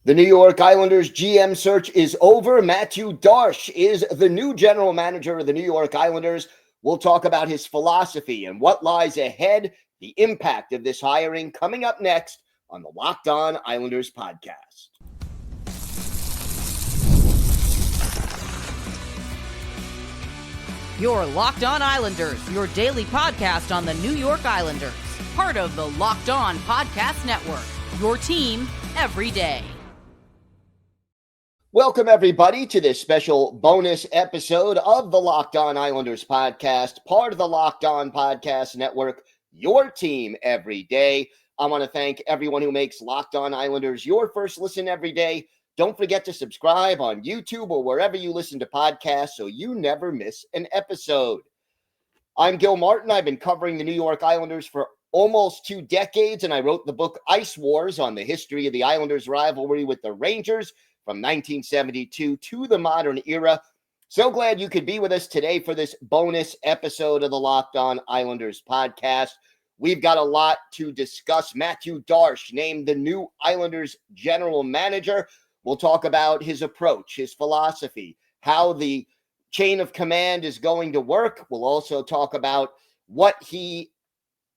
The New York Islanders GM search is over. Mathieu Darche is the new general manager of the New York Islanders. We'll talk about his philosophy and what lies ahead, the impact of this hiring, coming up next on the Locked On Islanders podcast. Your Locked On Islanders, your daily podcast on the New York Islanders. Part of the Locked On Podcast Network, your team every day. Welcome, everybody, to this special bonus episode of the Locked On Islanders podcast, part of the Locked On Podcast Network, your team every day. I want to thank everyone who makes Locked On Islanders your first listen every day. Don't forget to subscribe on YouTube or wherever you listen to podcasts so you never miss an episode. I'm Gil Martin. I've been covering the New York Islanders for almost 2 decades, and I wrote the book Ice Wars on the history of the Islanders' rivalry with the Rangers from 1972 to the modern era. So glad you could be with us today for this bonus episode of the Locked On Islanders podcast. We've got a lot to discuss. Mathieu Darche named the new Islanders general manager. We'll talk about his approach, his philosophy, how the chain of command is going to work. We'll also talk about what he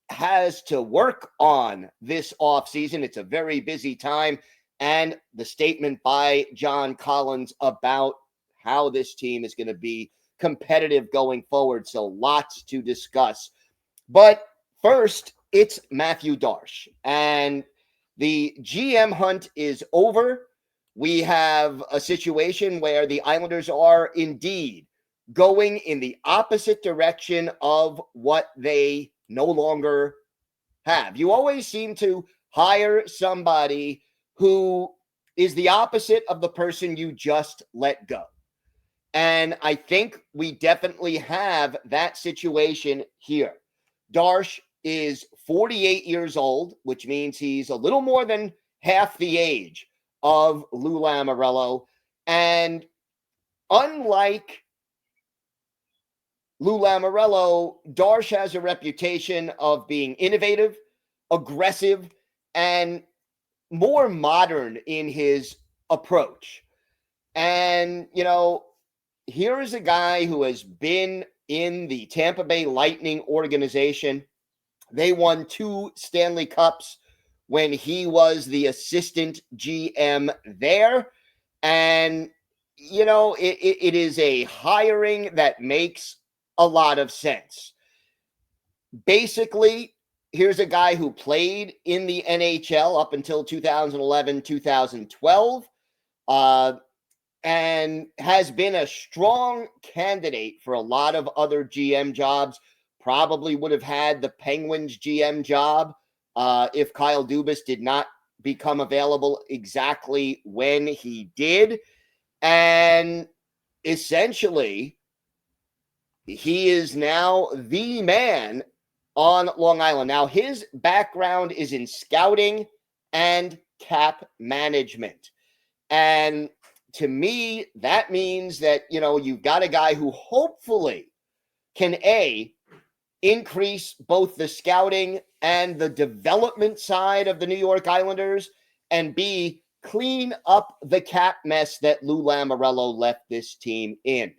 has to work on this offseason. It's a very busy time. And the statement by John Collins about how this team is going to be competitive going forward. So lots to discuss. But first, it's Mathieu Darche. And the GM hunt is over. We have a situation where the Islanders are indeed going in the opposite direction of what they no longer have. You always seem to hire somebody who is the opposite of the person you just let go. And I think we definitely have that situation here. Darche is 48 years old, which means he's a little more than half the age of Lou Lamarello. And unlike Lou Lamarello, Darche has a reputation of being innovative, aggressive, and more modern in his approach. And, you know, here is a guy who has been in the Tampa Bay Lightning organization. They won 2 Stanley Cups when he was the assistant GM there. And, you know, it is a hiring that makes a lot of sense. Basically, here's a guy who played in the NHL up until 2011, 2012, and has been a strong candidate for a lot of other GM jobs. Probably would have had the Penguins GM job if Kyle Dubas did not become available exactly when he did. And essentially, he is now the man on Long Island. Now, his background is in scouting and cap management. And to me, that means that, you know, you've got a guy who hopefully can, A, increase both the scouting and the development side of the New York Islanders, and B, clean up the cap mess that Lou Lamarello left this team in.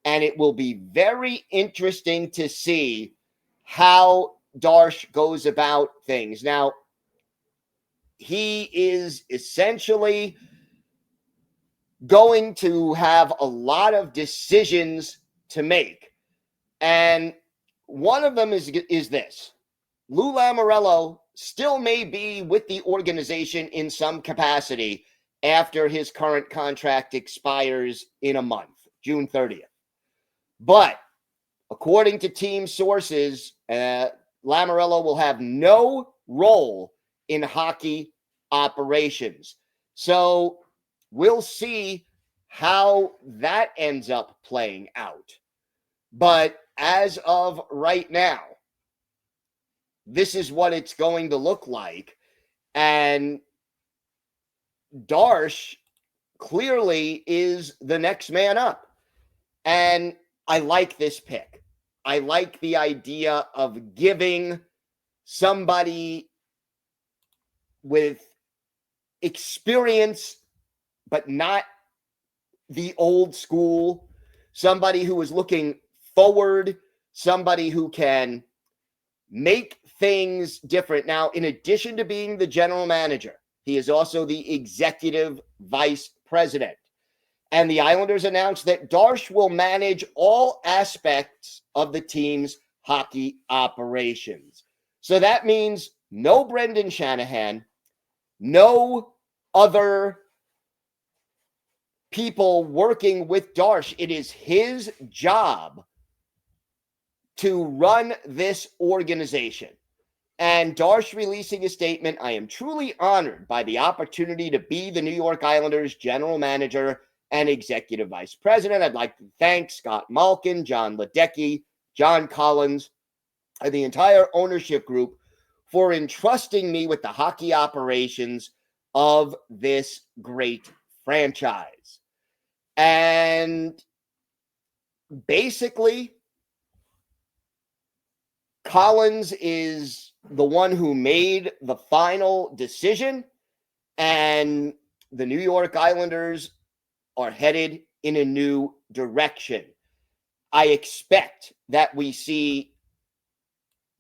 And it will be very interesting to see how Darche goes about things. Now, he is essentially going to have a lot of decisions to make. And one of them is this. Lou Lamarello still may be with the organization in some capacity after his current contract expires in a month, June 30th. But according to team sources, Lamarello will have no role in hockey operations. So we'll see how that ends up playing out. But as of right now, this is what it's going to look like. And Darche clearly is the next man up. And I like this pick. I like the idea of giving somebody with experience but not the old school, somebody who is looking forward, somebody who can make things different. Now, in addition to being the general manager, he is also the executive vice president. And the Islanders announced that Darche will manage all aspects of the team's hockey operations. So that means no Brendan Shanahan, no other people working with Darche. It is his job to run this organization. And Darche releasing a statement, I am truly honored by the opportunity to be the New York Islanders general manager and executive vice president. I'd like to thank Scott Malkin, John Ledecky, John Collins, and the entire ownership group for entrusting me with the hockey operations of this great franchise. And basically, Collins is the one who made the final decision, and the New York Islanders are headed in a new direction. I expect that we see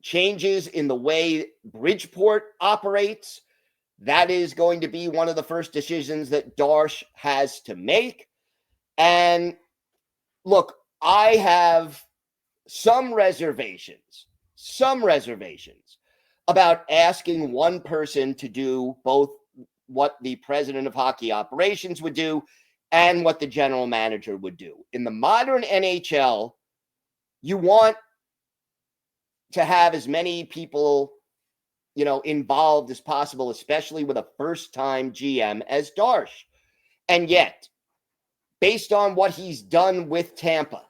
changes in the way Bridgeport operates. That is going to be one of the first decisions that Darche has to make. And look, I have some reservations about asking one person to do both what the president of hockey operations would do and what the general manager would do. In the modern NHL, you want to have as many people, involved as possible, especially with a first-time GM as Darche. And yet, based on what he's done with Tampa,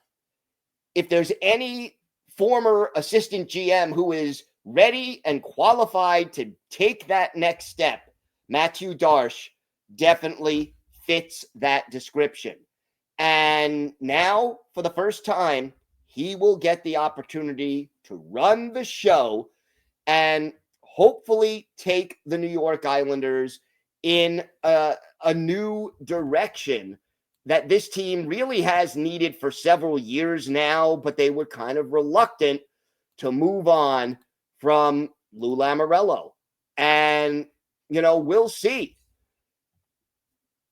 if there's any former assistant GM who is ready and qualified to take that next step, Mathieu Darche definitely fits that description. And now, for the first time, he will get the opportunity to run the show and hopefully take the New York Islanders in a new direction that this team really has needed for several years now, but they were kind of reluctant to move on from Lou Lamarello. And, we'll see.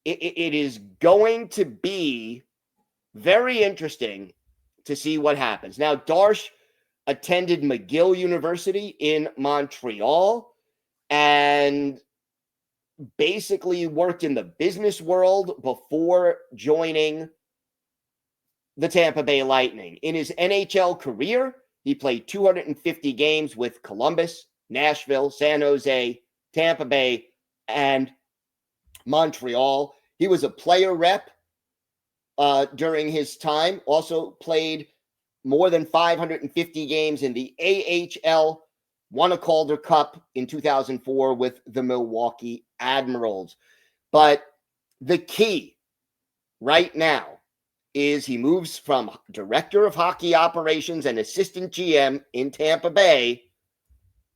It is going to be very interesting to see what happens. Now, Darche attended McGill University in Montreal and basically worked in the business world before joining the Tampa Bay Lightning. In his NHL career, he played 250 games with Columbus, Nashville, San Jose, Tampa Bay, and Montreal. He was a player rep during his time, also played more than 550 games in the AHL, won a Calder Cup in 2004 with the Milwaukee Admirals. But the key right now is he moves from director of hockey operations and assistant GM in Tampa Bay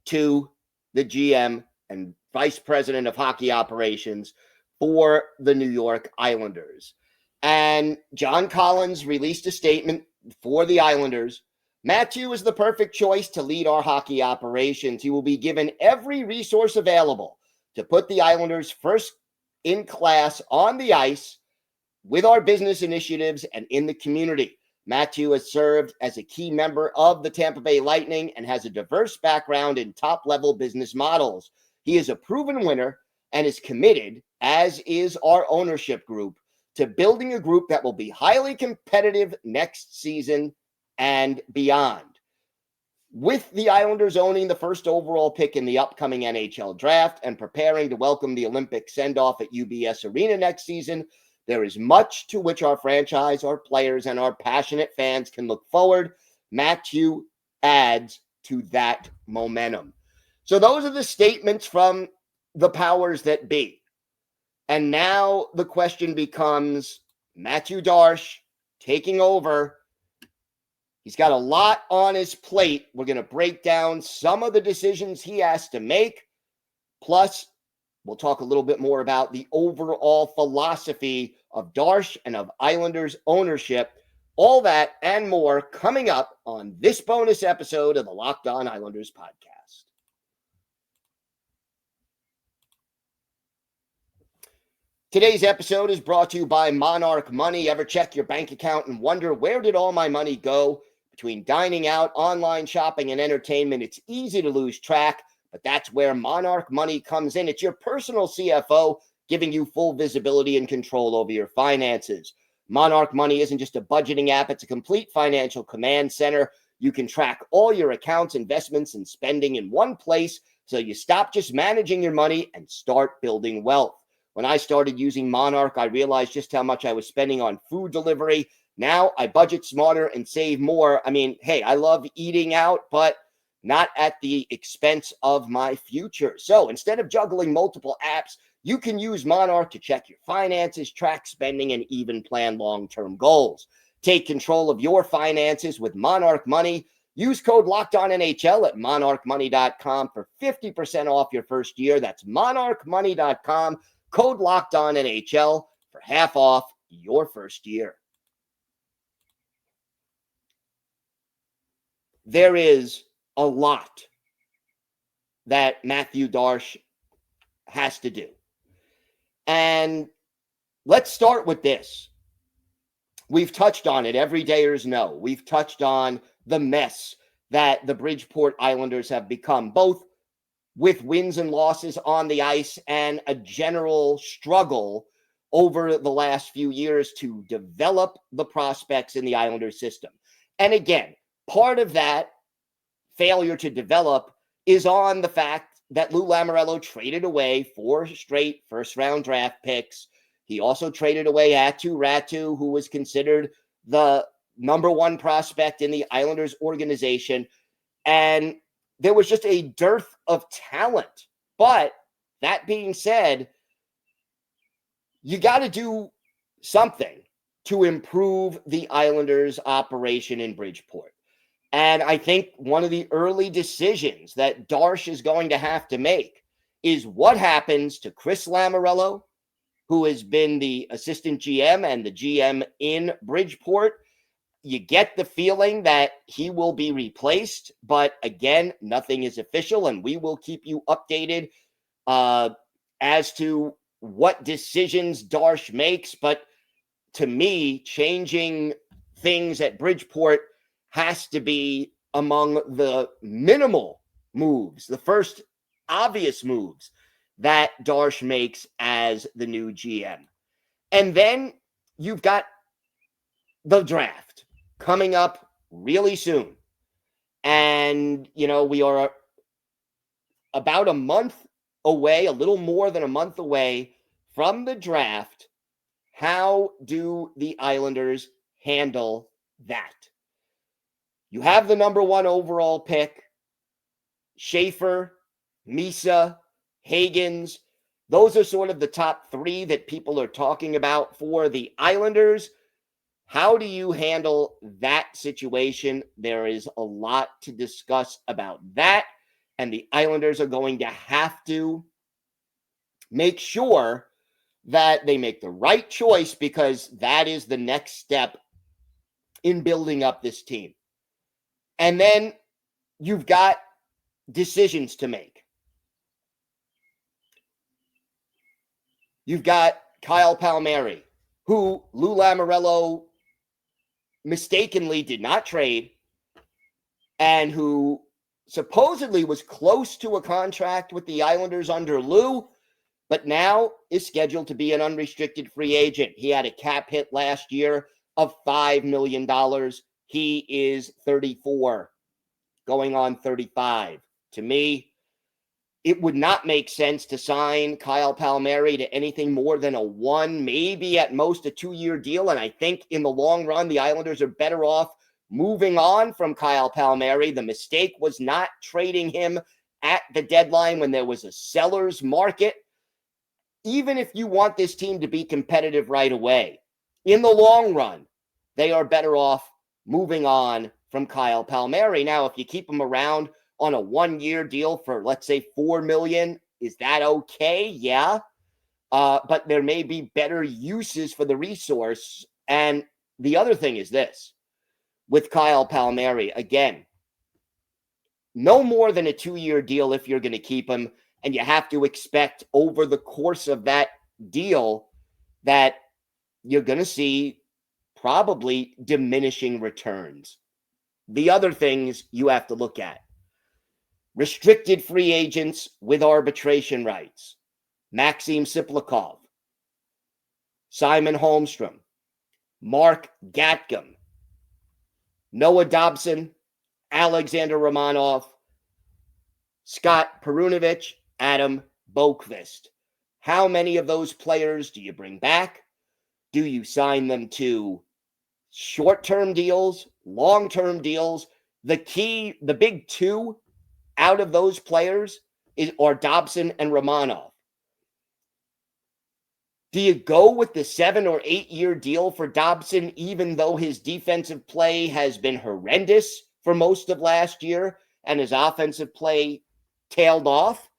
to the GM and vice president of hockey operations for the New York Islanders. And John Collins released a statement for the Islanders. Mathieu is the perfect choice to lead our hockey operations. He will be given every resource available to put the Islanders first in class on the ice with our business initiatives and in the community. Mathieu has served as a key member of the Tampa Bay Lightning and has a diverse background in top-level business models. He is a proven winner and is committed, as is our ownership group, to building a group that will be highly competitive next season and beyond. With the Islanders owning the first overall pick in the upcoming NHL draft and preparing to welcome the Olympic send-off at UBS Arena next season, there is much to which our franchise, our players, and our passionate fans can look forward. Mathieu adds to that momentum. So those are the statements from the powers that be. And now the question becomes Mathieu Darche taking over. He's got a lot on his plate. We're going to break down some of the decisions he has to make, plus We'll talk a little bit more about the overall philosophy of Darche and of Islanders ownership. All that and more coming up on this bonus episode of the Locked On Islanders podcast. Today's episode is brought to you by Monarch Money. Ever check your bank account and wonder, where did all my money go? Between dining out, online shopping, and entertainment, it's easy to lose track, but that's where Monarch Money comes in. It's your personal CFO, giving you full visibility and control over your finances. Monarch Money isn't just a budgeting app, it's a complete financial command center. You can track all your accounts, investments, and spending in one place, so you stop just managing your money and start building wealth. When I started using Monarch, I realized just how much I was spending on food delivery. Now I budget smarter and save more. I mean, hey, I love eating out, but not at the expense of my future. So instead of juggling multiple apps, you can use Monarch to check your finances, track spending, and even plan long-term goals. Take control of your finances with Monarch Money. Use code LOCKEDONNHL at monarchmoney.com for 50% off your first year. That's monarchmoney.com. Code LOCKEDONNHL for half off your first year. There is a lot that Mathieu Darche has to do. And let's start with this. We've touched on it. Everydayers know. We've touched on the mess that the Bridgeport Islanders have become, both with wins and losses on the ice and a general struggle over the last few years to develop the prospects in the Islanders system. And again, part of that failure to develop is on the fact that Lou Lamarello traded away 4 straight first-round draft picks. He also traded away Ratu, who was considered the number 1 prospect in the Islanders organization. And there was just a dearth of talent. But that being said, you got to do something to improve the Islanders' operation in Bridgeport. And I think one of the early decisions that Darche is going to have to make is what happens to Chris Lamoriello, who has been the assistant GM and the GM in Bridgeport. You get the feeling that he will be replaced, but again, nothing is official, and we will keep you updated as to what decisions Darche makes. But to me, changing things at Bridgeport has to be among the minimal moves, the first obvious moves that Darche makes as the new GM. And then you've got the draft coming up really soon. And, you know, we are about a month away, a little more than a month away from the draft. How do the Islanders handle that? You have the number 1 overall pick, Schaefer, Misa, Hagens. Those are sort of the top 3 that people are talking about for the Islanders. How do you handle that situation? There is a lot to discuss about that, and the Islanders are going to have to make sure that they make the right choice, because that is the next step in building up this team. And then you've got decisions to make. You've got Kyle Palmieri, who Lou Lamoriello mistakenly did not trade, and who supposedly was close to a contract with the Islanders under Lou, but now is scheduled to be an unrestricted free agent. He had a cap hit last year of $5 million. He is 34, going on 35. To me, it would not make sense to sign Kyle Palmieri to anything more than a 1, maybe at most a 2-year deal. And I think in the long run, the Islanders are better off moving on from Kyle Palmieri. The mistake was not trading him at the deadline when there was a seller's market. Even if you want this team to be competitive right away, in the long run, they are better off moving on from Kyle Palmieri. Now, if you keep him around on a 1-year deal for, let's say, $4 million, Is that okay? Yeah. But there may be better uses for the resource. And the other thing is this with Kyle Palmieri, again, no more than a 2-year deal if you're going to keep him. And you have to expect over the course of that deal that you're going to see probably diminishing returns. The other things you have to look at: restricted free agents with arbitration rights. Maxim Siplikov, Simon Holmstrom, Mark Gatcom, Noah Dobson, Alexander Romanov, Scott Perunovich, Adam Boqvist. How many of those players do you bring back? Do you sign them to short-term deals, long-term deals? The big two out of those players are Dobson and Romanov. Do you go with the 7 or 8 year deal for Dobson, even though his defensive play has been horrendous for most of last year and his offensive play tailed off?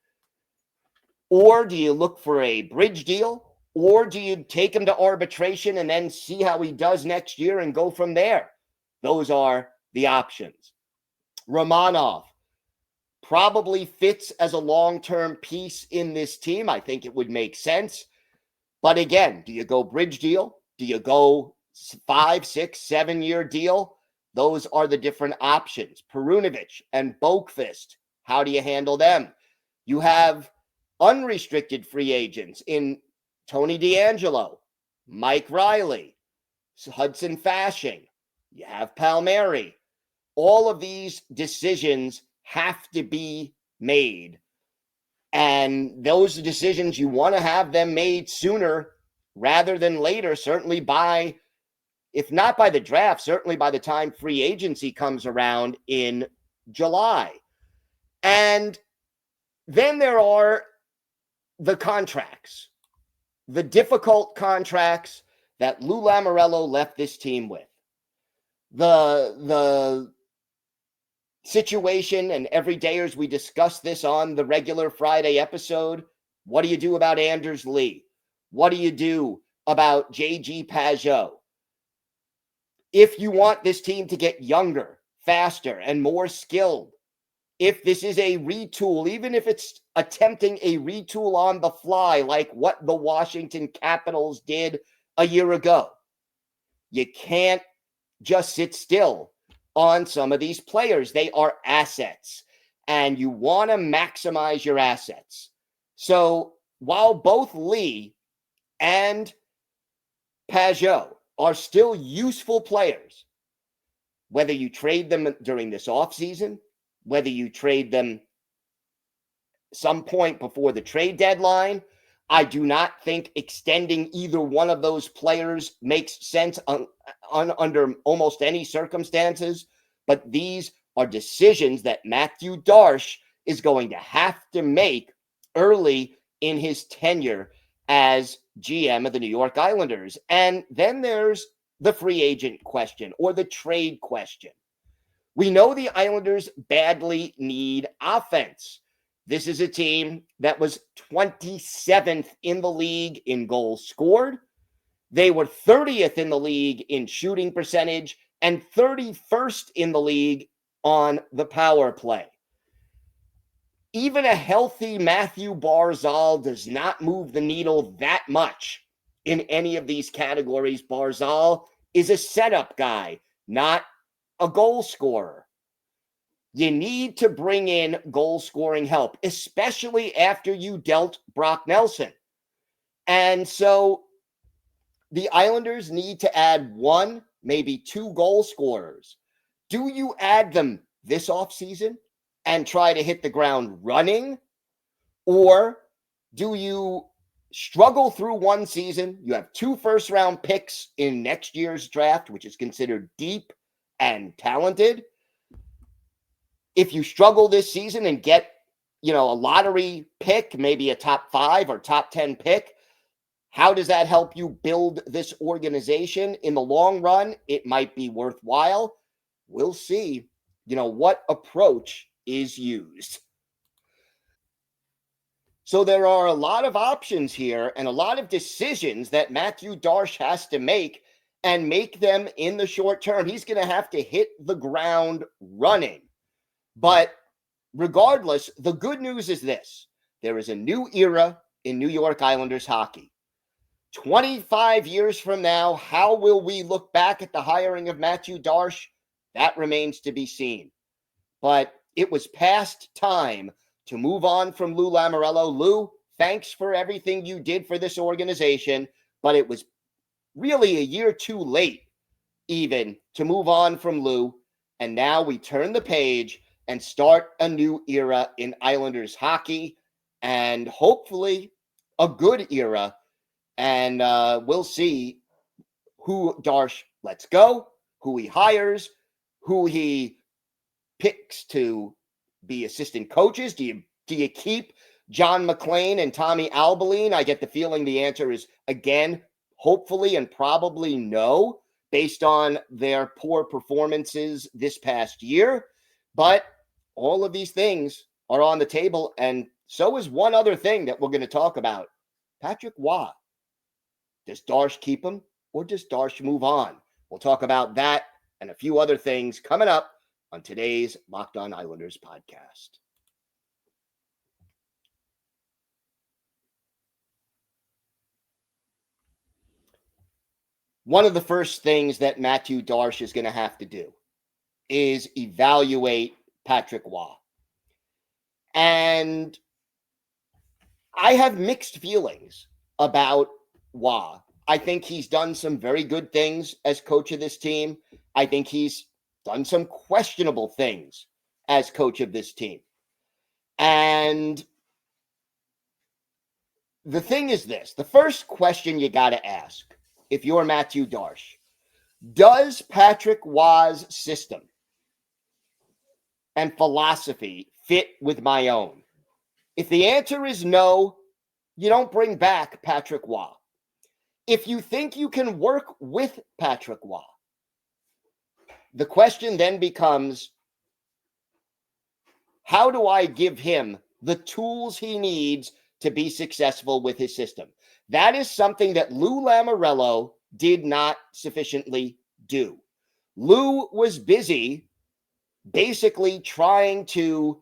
Or do you look for a bridge deal? Or do you take him to arbitration and then see how he does next year and go from there? Those are the options. Romanov probably fits as a long-term piece in this team. I think it would make sense. But again, do you go bridge deal? Do you go 5, 6, 7 year deal? Those are the different options. Perunovich and Boqvist, how do you handle them? You have unrestricted free agents in Tony DeAngelo, Mike Riley, Hudson Fasching. You have Palmieri. All of these decisions have to be made. And those decisions, you want to have them made sooner rather than later, certainly by, if not by the draft, certainly by the time free agency comes around in July. And then there are the contracts, the difficult contracts that Lou Lamarello left this team with. The situation, and every day as we discuss this on the regular Friday episode, what do you do about Anders Lee? What do you do about J.G. Pageau? If you want this team to get younger, faster, and more skilled, if this is a retool, even if it's attempting a retool on the fly like what the Washington Capitals did a year ago, you can't just sit still on some of these players. They are assets, and you want to maximize your assets. So while both Lee and Pageau are still useful players, whether you trade them during this offseason, whether you trade them some point before the trade deadline, I do not think extending either one of those players makes sense under almost any circumstances. But these are decisions that Mathieu Darche is going to have to make early in his tenure as GM of the New York Islanders. And then there's the free agent question or the trade question. We know the Islanders badly need offense. This is a team that was 27th in the league in goals scored. They were 30th in the league in shooting percentage and 31st in the league on the power play. Even a healthy Matthew Barzal does not move the needle that much in any of these categories. Barzal is a setup guy, not a goal scorer. You need to bring in goal-scoring help, especially after you dealt Brock Nelson. And so the Islanders need to add 1, maybe 2 goal scorers. Do you add them this offseason and try to hit the ground running? Or do you struggle through one season? You have 2 first-round picks in next year's draft, which is considered deep and talented. If you struggle this season and get, a lottery pick, maybe a top 5 or top 10 pick, how does that help you build this organization in the long run? It might be worthwhile. We'll see, what approach is used. So there are a lot of options here and a lot of decisions that Mathieu Darche has to make and make them in the short term. He's going to have to hit the ground running. But regardless, the good news is this. There is a new era in New York Islanders hockey. 25 years from now, how will we look back at the hiring of Mathieu Darche? That remains to be seen. But it was past time to move on from Lou Lamarello. Lou, thanks for everything you did for this organization, but it was really a year too late even to move on from Lou. And now we turn the page and start a new era in Islanders hockey, and hopefully a good era. And we'll see who Darche lets go, who he hires, who he picks to be assistant coaches. Do you keep John McClain and Tommy Albaline? I get the feeling the answer is, again, hopefully and probably no, based on their poor performances this past year. But all of these things are on the table, and so is one other thing that we're going to talk about. Patrick Roy. Does Darche keep him, or does Darche move on? We'll talk about that and a few other things coming up on today's Locked On Islanders podcast. One of the first things that Mathieu Darche is going to have to do is evaluate Patrick Roy. And I have mixed feelings about Roy. I think he's done some very good things as coach of this team. I think he's done some questionable things as coach of this team. And the thing is this, the first question you got to ask, if you're Mathieu Darche, does Patrick Roy's system and philosophy fit with my own? If the answer is no, you don't bring back Patrick Roy. If you think you can work with Patrick Roy, the question then becomes, how do I give him the tools he needs to be successful with his system? That is something that Lou Lamarello did not sufficiently do. Lou was busy basically trying to,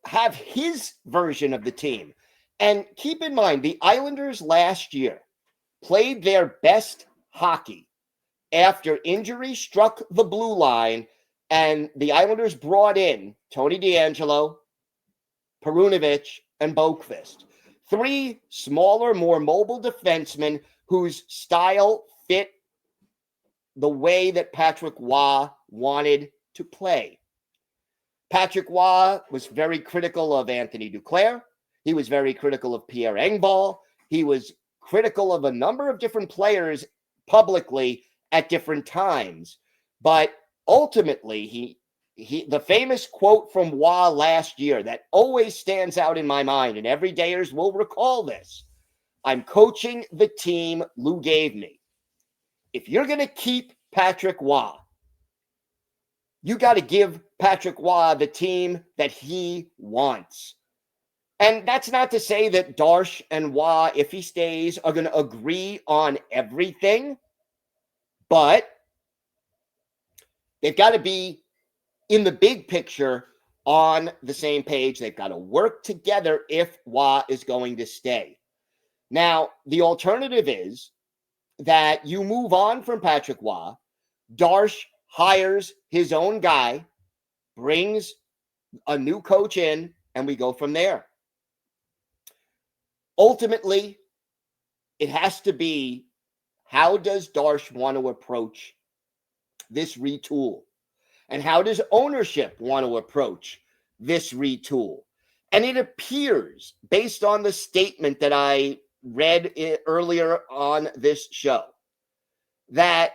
have his version of the team. And keep in mind, the Islanders last year played their best hockey after injury struck the blue line, and the Islanders brought in Tony DeAngelo, Perunovic, and Boqvist. Three smaller, more mobile defensemen whose style fit the way that Patrick Roy wanted to play. Patrick Roy was very critical of Anthony Duclair. He was very critical of Pierre Engvall. He was critical of a number of different players publicly at different times. But ultimately, the famous quote from Roy last year that always stands out in my mind, and everydayers will recall this: I'm coaching the team Lou gave me. If you're going to keep Patrick Roy, you got to give Patrick Roy the team that he wants. And that's not to say that Darche and Roy, if he stays, are going to agree on everything, but they've got to be, in the big picture, on the same page. They've got to work together if Roy is going to stay. Now, the alternative is that you move on from Patrick Roy. Darche hires his own guy, brings a new coach in, and we go from there. Ultimately, it has to be, how does Darche want to approach this retool? And how does ownership want to approach this retool? And it appears, based on the statement that I read earlier on this show, that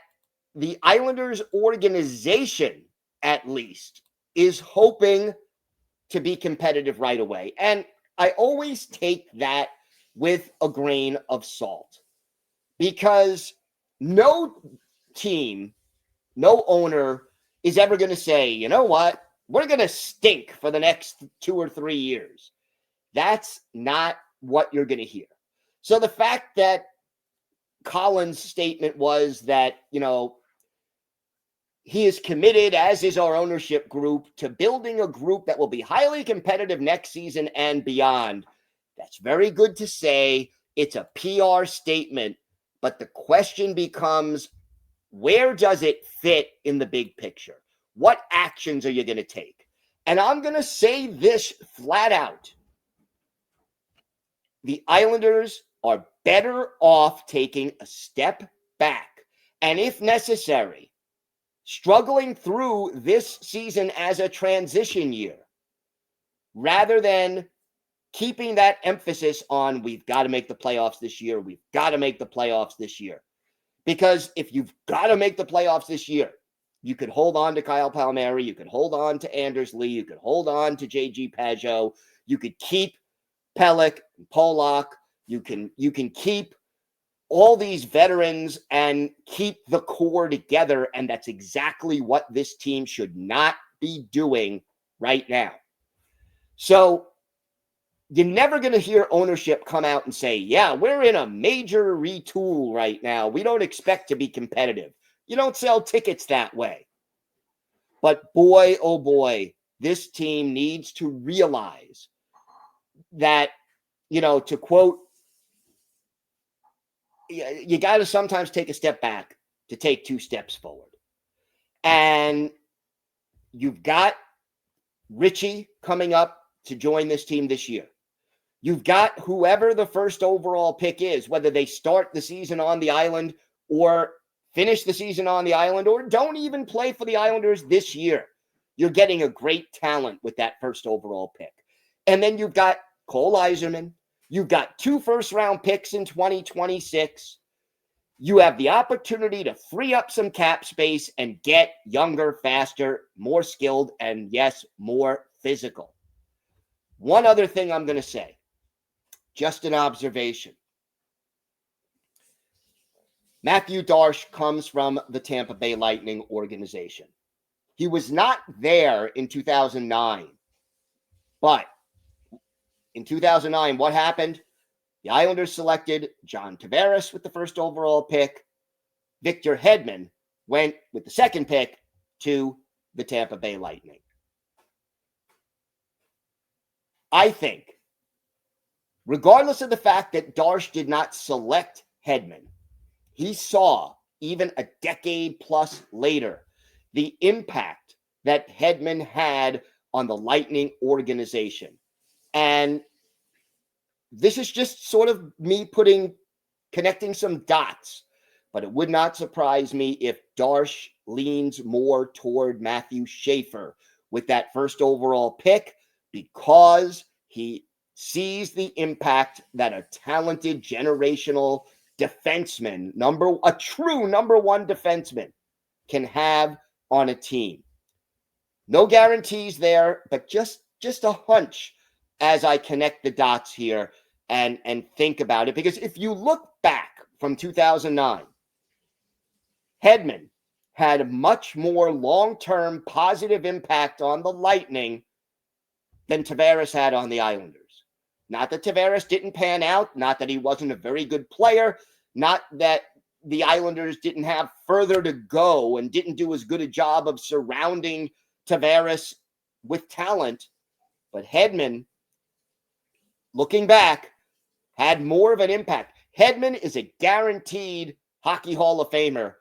the Islanders organization, at least, is hoping to be competitive right away. And I always take that with a grain of salt, because no team, no owner is ever going to say, you know what, we're going to stink for the next 2 or 3 years. That's not what you're going to hear. So the fact that Collins' statement was that, he is committed, as is our ownership group, to building a group that will be highly competitive next season and beyond. That's very good to say. It's a PR statement, but the question becomes, where does it fit in the big picture? What actions are you going to take? And I'm going to say this flat out. The Islanders are better off taking a step back, and if necessary, struggling through this season as a transition year, rather than keeping that emphasis on we've got to make the playoffs this year. We've got to make the playoffs this year. Because if you've got to make the playoffs this year, you could hold on to Kyle Palmieri. You could hold on to Anders Lee. You could hold on to J.G. Pageau. You could keep Pelech and Polak. You can keep all these veterans and keep the core together. And that's exactly what this team should not be doing right now. So you're never going to hear ownership come out and say, yeah, we're in a major retool right now. We don't expect to be competitive. You don't sell tickets that way. But boy, oh boy, this team needs to realize that, to quote, you got to sometimes take a step back to take two steps forward. And you've got Richie coming up to join this team this year. You've got whoever the first overall pick is, whether they start the season on the island or finish the season on the island or don't even play for the Islanders this year. You're getting a great talent with that first overall pick. And then you've got Cole Yzerman. You've got 2 first-round picks in 2026. You have the opportunity to free up some cap space and get younger, faster, more skilled, and yes, more physical. One other thing I'm going to say, just an observation. Mathieu Darche comes from the Tampa Bay Lightning organization. He was not there in 2009, but in 2009, what happened? The Islanders selected John Tavares with the first overall pick. Victor Hedman went with the second pick to the Tampa Bay Lightning. I think, regardless of the fact that Darche did not select Hedman, he saw, even a decade plus later, the impact that Hedman had on the Lightning organization. And this is just sort of me connecting some dots, but it would not surprise me if Darche leans more toward Matthew Schaefer with that first overall pick, because he sees the impact that a talented generational defenseman, a true number one defenseman, can have on a team. No guarantees there, but just a hunch as I connect the dots here and think about it. Because if you look back from 2009, Hedman had a much more long-term positive impact on the Lightning than Tavares had on the Islanders. Not that Tavares didn't pan out, not that he wasn't a very good player, not that the Islanders didn't have further to go and didn't do as good a job of surrounding Tavares with talent. But Hedman, looking back, had more of an impact. Hedman is a guaranteed Hockey Hall of Famer.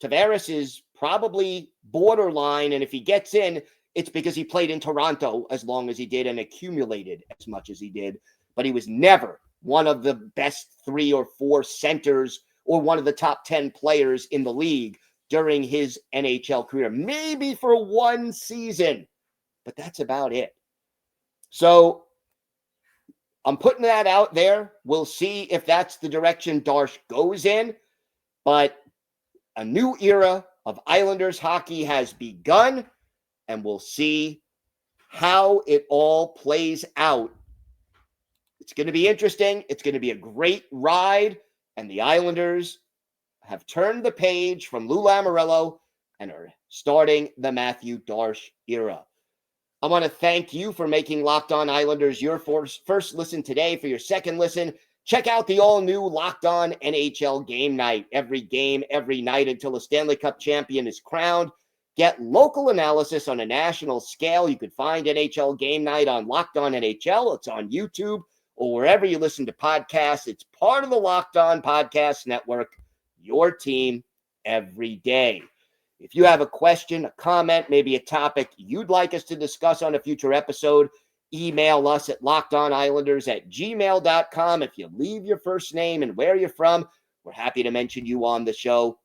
Tavares is probably borderline, and if he gets in, it's because he played in Toronto as long as he did and accumulated as much as he did. But he was never one of the best 3 or 4 centers or one of the top 10 players in the league during his NHL career. Maybe for one season, but that's about it. So I'm putting that out there. We'll see if that's the direction Darche goes in. But a new era of Islanders hockey has begun, and we'll see how it all plays out. It's going to be interesting. It's going to be a great ride, and the Islanders have turned the page from Lou Lamarello and are starting the Mathieu Darche era. I want to thank you for making Locked On Islanders your first listen today. For your second listen, check out the all-new Locked On NHL Game Night. Every game, every night until a Stanley Cup champion is crowned. Get local analysis on a national scale. You can find NHL Game Night on Locked On NHL. It's on YouTube or wherever you listen to podcasts. It's part of the Locked On Podcast Network, your team every day. If you have a question, a comment, maybe a topic you'd like us to discuss on a future episode, email us at lockedonislanders@gmail.com. If you leave your first name and where you're from, we're happy to mention you on the show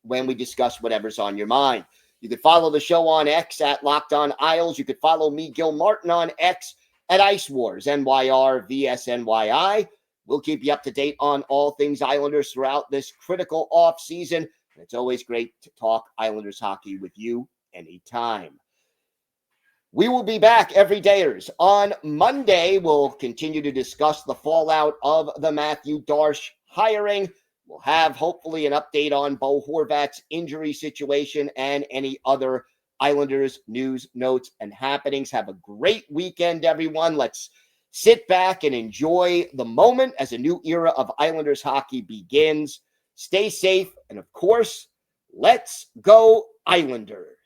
when we discuss whatever's on your mind. You can follow the show on X at Locked On Isles. You could follow me, Gil Martin, on X at Ice Wars, NYRVSNYI. We'll keep you up to date on all things Islanders throughout this critical offseason. It's always great to talk Islanders hockey with you anytime. We will be back every dayers. On Monday, we'll continue to discuss the fallout of the Mathieu Darche hiring. We'll have hopefully an update on Bo Horvat's injury situation and any other Islanders news, notes, and happenings. Have a great weekend, everyone. Let's sit back and enjoy the moment as a new era of Islanders hockey begins. Stay safe, and of course, let's go Islanders.